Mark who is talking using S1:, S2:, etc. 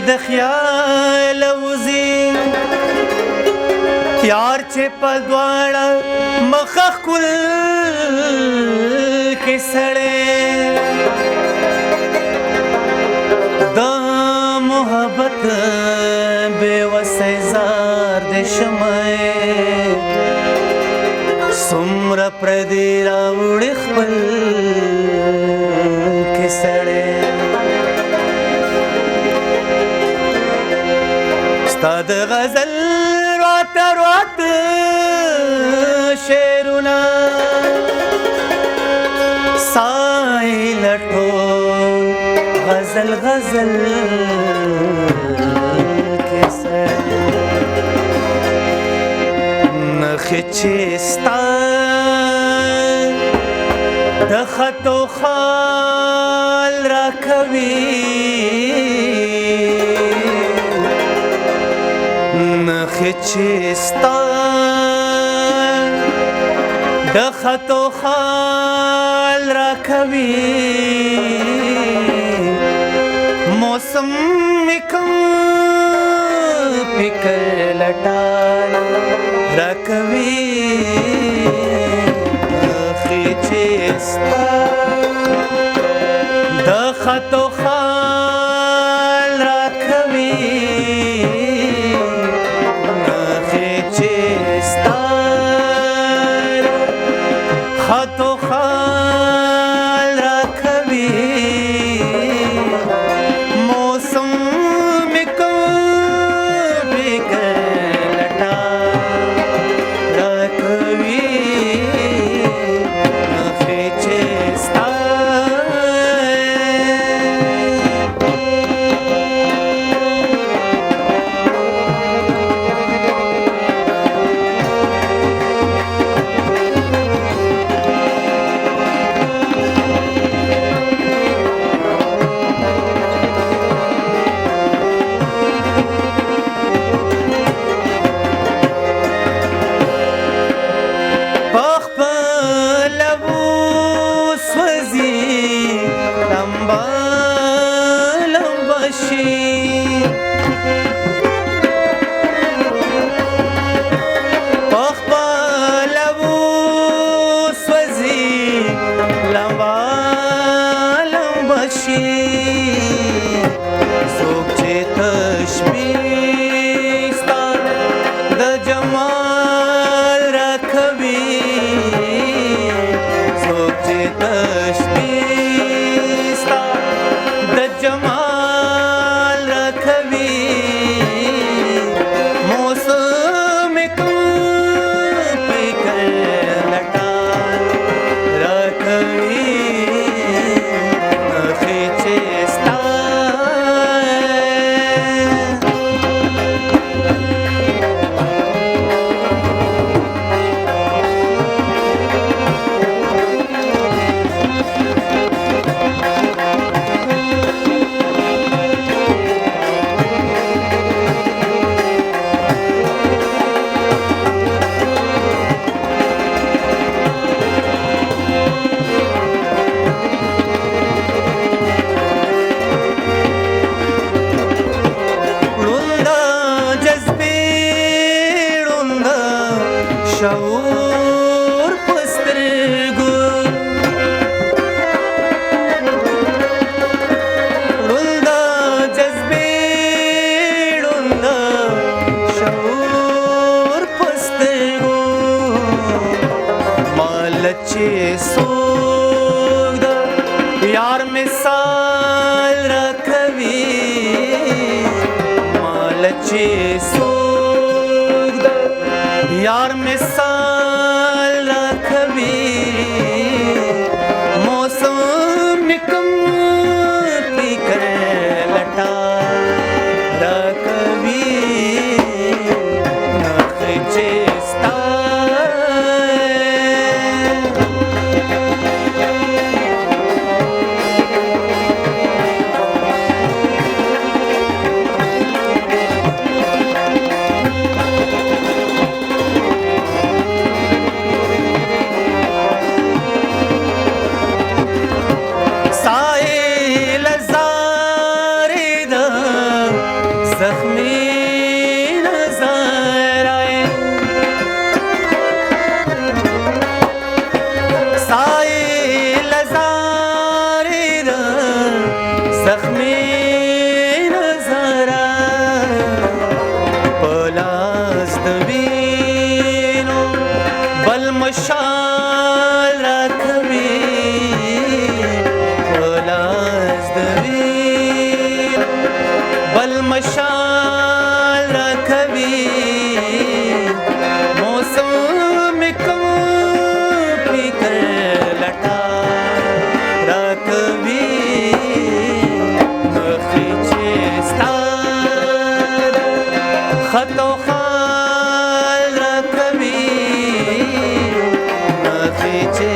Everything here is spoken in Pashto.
S1: د خیال وزي یار چې په دواړه مخه ښکل کې سړی د محبت بې وسی زار د شمعې څومره پردي راوړي خپل کې سړی ستا د غزل راته راته شعرونه سای لټول غزل غزل کې سړی نخې چې ستا د خطو خال راکوي نخې چې ستا د خطو خال راکوي موسم مې کوم فکر لټان راکوي نخې چې ستا د خطو خال راکوي خطو خال راکوي موسم مې کوم فکر لټان راکوي نخې چې ستا څوک چې تشبیه ستا د جمال راکوي څوک چې تشبیه ستا د جمال راکوي موسم مې کوم فکر لټان راکوي شعور پسترګو ړونده جذبې ړونده شعور پسترګو مال چې څوک د یار مثال راکوي مال چې څوک د یار مثال راکوي موسم مې کوم فکر لټان راکوي نخې چې ستا نظاره پلاس د وینو بل مشال راکوي پلاس د وینو بل مشال راکوي موسم کو فکر لټا راکوي مخې چې ستا خطو خال راکوي مخې چې